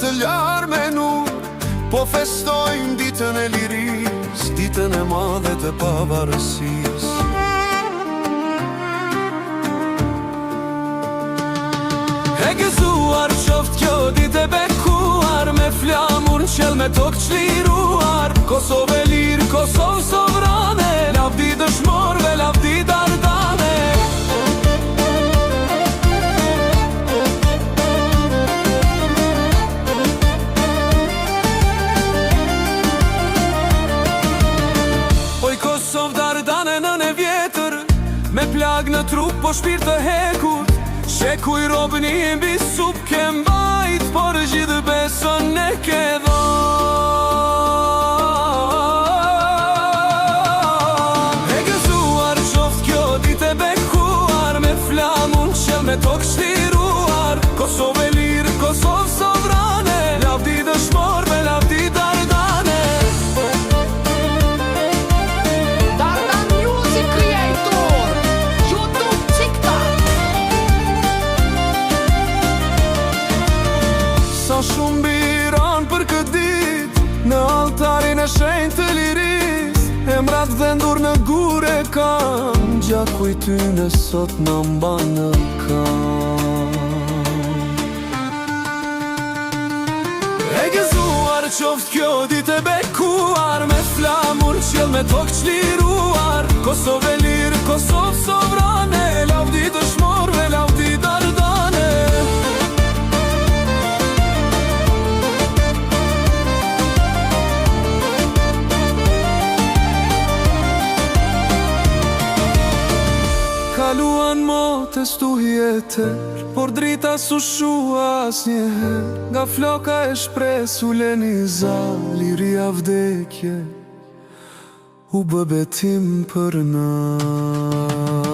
të larë me nuk, po festojmë ditën e liris, ditën e madhe të pavarësis. E gëzuar qoft kjo ditë e bekuar, me flamur në qel me tokë qliruar. Kosovë e lirë, Kosovë sovrane, lavdi dëshmorve, lavdi dardane. Oj Kosovë dardane nën e vjetër, me plag në trup po shpirt të hekur. Shekuj robëni mbi sup ke mbajt, por gjithë beson ne ke dhon. E gëzuar qoft kjo ditë e bekuar, me flamun qel me tokë shliruar. Kosovë e lirë, Kosovë sovrane, lavdi dëshmorve, lavdi dardane. Dardan Music Creator, YouTube, TikTok. Sa shumë biran për këtë dit, në altarin e shenjtë të liris. Emrat dhendur në gure kam, gjaku i tyne sot në mban në kam. E gëzuar qoft kjo ditë e bekuar, me flamur qel me tokë qliruar. Kosovë e lirë, Kosovë sovrane, lavdi dëshmorve, lavdi dardane. Kaluan motes tu jeter, por drita su shua as njeher. Nga floka e shpresu leniza, liria vdekje, u bë betim për na.